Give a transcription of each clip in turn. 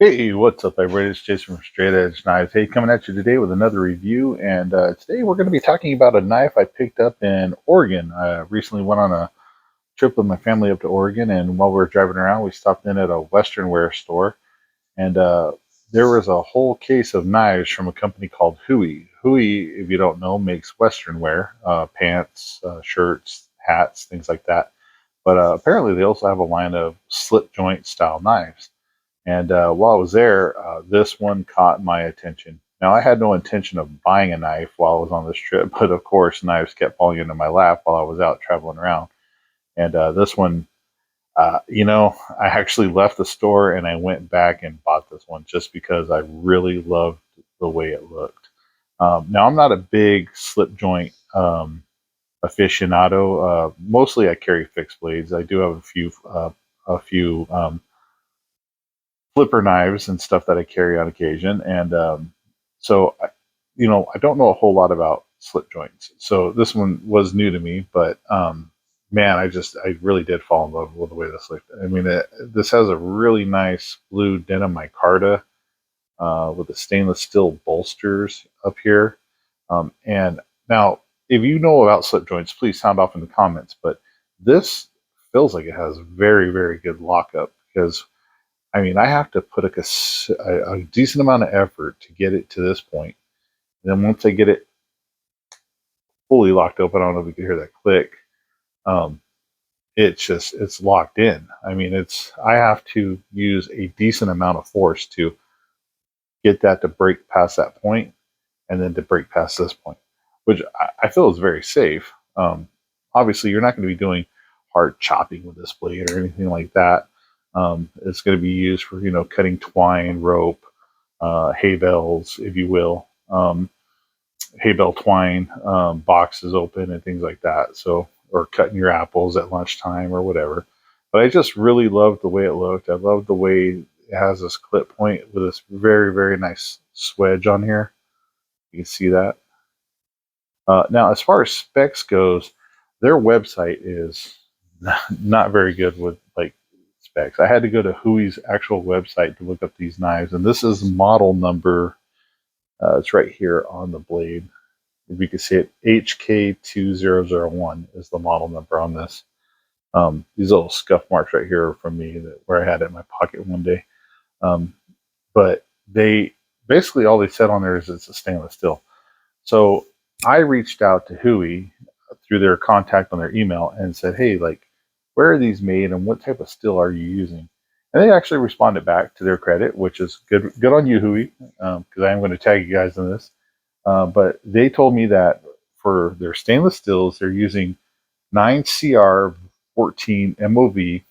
Hey, what's up, everybody? It's Jason from Straight Edge Knives. Hey, coming at you today with another review, and today we're going to be talking about a knife I picked up in Oregon. I recently went on a trip with my family up to Oregon, and while we were driving around, we stopped in at a Western wear store, and there was a whole case of knives from a company called Hooey. Hooey, if you don't know, makes Western wear, pants, shirts, hats, things like that. But apparently, they also have a line of slip joint style knives. And while I was there, this one caught my attention. Now, I had no intention of buying a knife while I was on this trip, but of course, knives kept falling into my lap while I was out traveling around. And this one, I actually left the store and I went back and bought this one just because I really loved the way it looked. Now, I'm not a big slip joint aficionado. Mostly, I carry fixed blades. I do have a few flipper knives and stuff that I carry on occasion. And I don't know a whole lot about slip joints. So this one was new to me, but man, I really did fall in love with the way this looked. I mean, this has a really nice blue denim micarta with the stainless steel bolsters up here. And now, if you know about slip joints, please sound off in the comments. But this feels like it has very, very good lockup because I mean, I have to put a decent amount of effort to get it to this point. And then once I get it fully locked open, I don't know if you can hear that click. Um, it's locked in. I mean, I have to use a decent amount of force to get that to break past that point, and then to break past this point, which I feel is very safe. Obviously, you're not going to be doing hard chopping with this blade or anything like that. It's going to be used for cutting twine, rope, hay bales, if you will, hay bale twine, boxes open and things like that. So, or cutting your apples at lunchtime or whatever. But I just really loved the way it looked. I loved the way it has this clip point with this very, very nice swedge on here. You can see that. Now, as far as specs goes, their website is not very good with like specs. I had to go to Hooey's actual website to look up these knives, and this is model number. It's right here on the blade. If you can see it, HK2001 is the model number on this. These little scuff marks right here are from me where I had it in my pocket one day. Um, but they basically all they said on there is it's a stainless steel. So I reached out to Hooey through their contact on their email and said, "Hey, like, where are these made and what type of steel are you using?" And they actually responded back to their credit, which is good. Good on you, Hooey, because I am going to tag you guys in this. But they told me that for their stainless steels, they're using 9CR 14 MOV.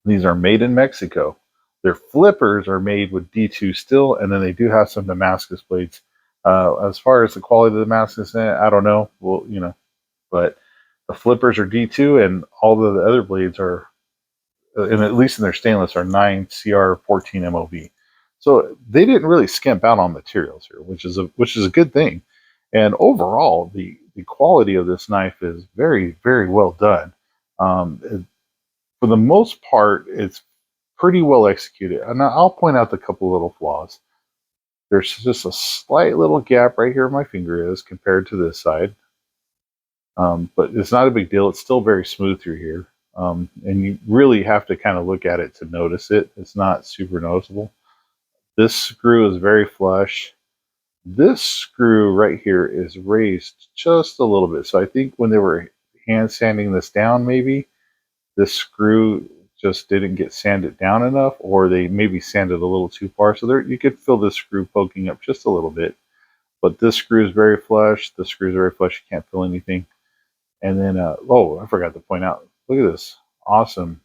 These are made in Mexico. Their flippers are made with D2 steel, and then they do have some Damascus blades. As far as the quality of the Damascus, I don't know. Well, but the flippers are D2, and all of the other blades are, and at least in their stainless, are 9CR 14 MOV. So they didn't really skimp out on materials here, which is a good thing. And overall, the quality of this knife is very, very well done. For the most part, it's pretty well executed. And I'll point out a couple little flaws. There's just a slight little gap right here where my finger is compared to this side. But it's not a big deal. It's still very smooth through here. And you really have to kind of look at it to notice it. It's not super noticeable. This screw is very flush. This screw right here is raised just a little bit. So I think when they were hand sanding this down, maybe this screw just didn't get sanded down enough, or they maybe sanded a little too far. So there, you could feel this screw poking up just a little bit. But this screw is very flush. This screw is very flush. You can't feel anything. And then, I forgot to point out. Look at this awesome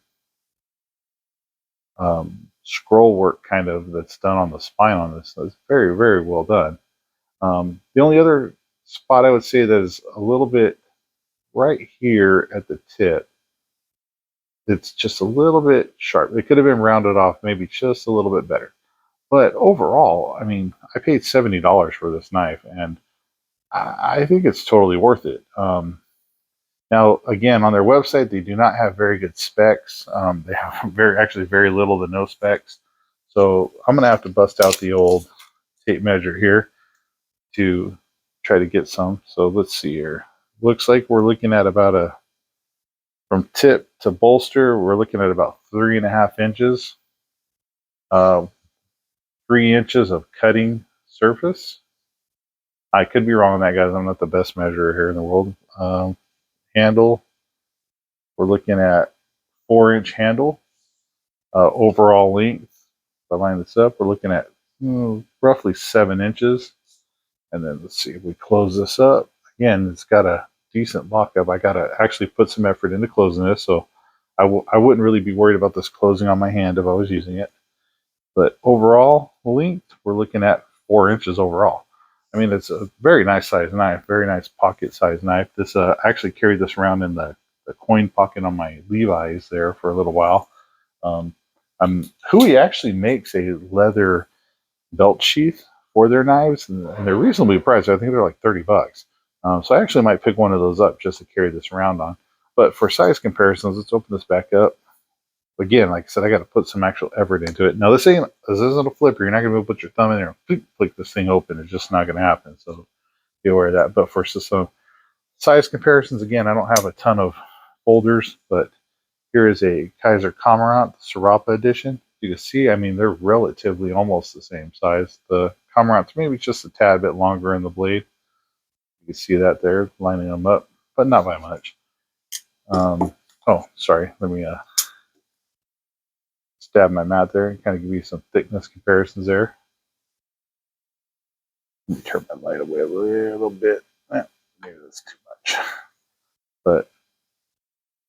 scroll work kind of that's done on the spine on this. So it's very, very well done. The only other spot I would say that is a little bit right here at the tip, it's just a little bit sharp. It could have been rounded off maybe just a little bit better. But overall, I mean, I paid $70 for this knife, and I think it's totally worth it. Now, again, on their website, they do not have very good specs. They have actually very little to no specs. So I'm going to have to bust out the old tape measure here to try to get some. So let's see here. Looks like we're looking at about from tip to bolster, we're looking at about 3.5 inches. 3 inches of cutting surface. I could be wrong on that, guys. I'm not the best measurer here in the world. Handle, we're looking at 4-inch handle. Overall length, if I line this up, we're looking at roughly 7 inches. And then let's see if we close this up. Again, it's got a decent lockup. I got to actually put some effort into closing this, so I wouldn't really be worried about this closing on my hand if I was using it. But overall length, we're looking at 4 inches overall. I mean, it's a very nice size knife, very nice pocket size knife. This actually carried this around in the coin pocket on my Levi's there for a little while. Hooey actually makes a leather belt sheath for their knives, and they're reasonably priced. I think they're like $30. So I actually might pick one of those up just to carry this around on. But for size comparisons, let's open this back up. Again, like I said, I got to put some actual effort into it. Now, this isn't a flipper. You're not going to be able to put your thumb in there and flick this thing open. It's just not going to happen. So be aware of that. But for some size comparisons, again, I don't have a ton of folders, but here is a Kaiser Cormorant Serapa edition. You can see, I mean, they're relatively almost the same size. The Cormorant's maybe just a tad bit longer in the blade. You can see that there, lining them up, but not by much. Oh, sorry. Let me stab my mat there and kind of give you some thickness comparisons there. Let me turn my light away a little bit. Maybe that's too much. But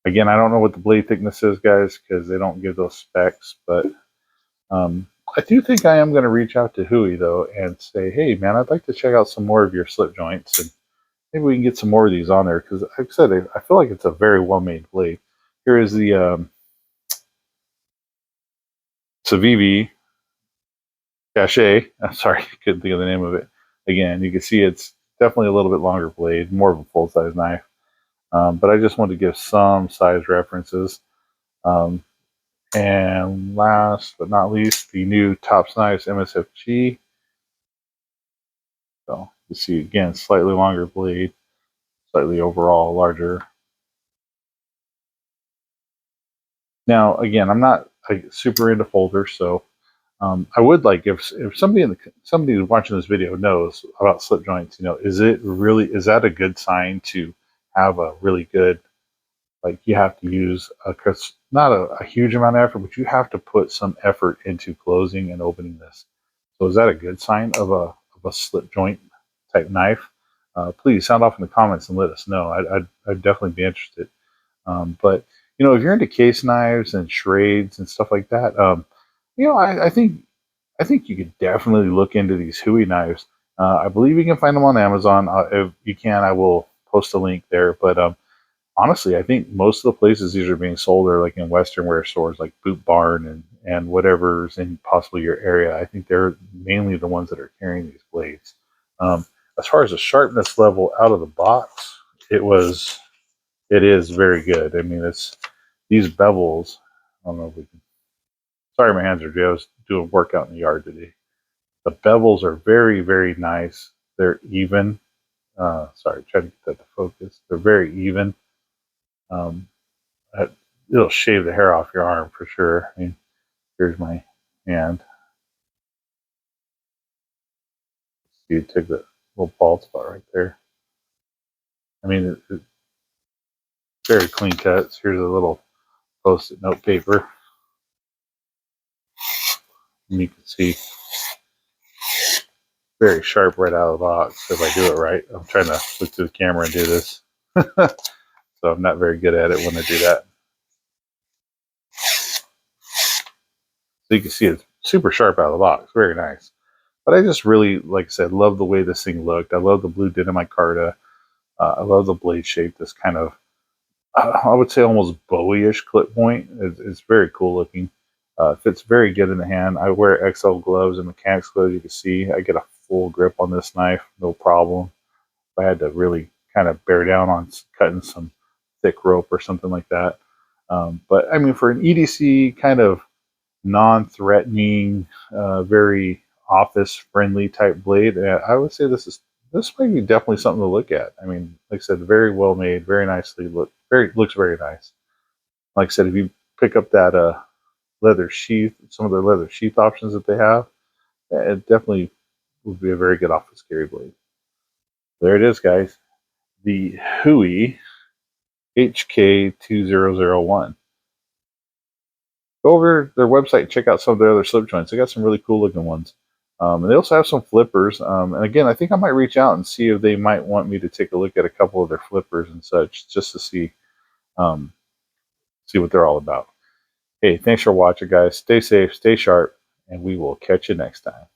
again, I don't know what the blade thickness is, guys, because they don't give those specs. But I do think I am going to reach out to Hooey, though, and say, hey, man, I'd like to check out some more of your slip joints. And maybe we can get some more of these on there. Because, like I said, I feel like it's a very well-made blade. Here is the Civivi Cache. I'm sorry, I couldn't think of the name of it. Again, you can see it's definitely a little bit longer blade, more of a full-size knife. But I just wanted to give some size references. And last but not least, the new Tops Knives MSFG. So you see, again, slightly longer blade, slightly overall larger. Now, again, I'm not super into folders, so I would like if somebody who's watching this video knows about slip joints, is that a good sign to have a really good, like, you have to use not a huge amount of effort, but you have to put some effort into closing and opening this. So is that a good sign of a slip joint type knife? Please sound off in the comments and let us know. I'd definitely be interested. But if you're into case knives and charades and stuff like that, I think you could definitely look into these Hooey knives. I believe you can find them on Amazon. If you can, I will post a link there. But honestly, I think most of the places these are being sold are like in Western wear stores, like Boot Barn and whatever's in possibly your area. I think they're mainly the ones that are carrying these blades. As far as the sharpness level out of the box, it is very good. I mean, it's these bevels. I don't know if we can. Sorry, my hands are dry. I was doing workout in the yard today. The bevels are very, very nice. They're even. Sorry, try to get that to focus. They're very even. It'll shave the hair off your arm for sure. I mean, here's my hand. See, you took the little bald spot right there. I mean, it's very clean cuts. Here's a little post-it note paper. And you can see very sharp right out of the box if I do it right. I'm trying to look to the camera and do this. So I'm not very good at it when I do that. So you can see it's super sharp out of the box. Very nice. But I just really, like I said, love the way this thing looked. I love the blue micarta. I love the blade shape. This kind of, I would say, almost Bowie-ish clip point. It's very cool looking. Fits very good in the hand. I wear XL gloves and mechanics gloves. You can see I get a full grip on this knife, no problem. If I had to really kind of bear down on cutting some thick rope or something like that. But I mean, for an EDC kind of non-threatening, very office-friendly type blade. I would say this might be definitely something to look at. I mean, like I said, very well made, very nicely looks very nice. Like I said, if you pick up that leather sheath, some of the leather sheath options that they have, it definitely would be a very good office carry blade. There it is, guys. The Hooey HK2001. Go over their website and check out some of their other slip joints. They got some really cool looking ones. And they also have some flippers. And again, I think I might reach out and see if they might want me to take a look at a couple of their flippers and such, just to um, see what they're all about. Hey, thanks for watching, guys. Stay safe, stay sharp, and we will catch you next time.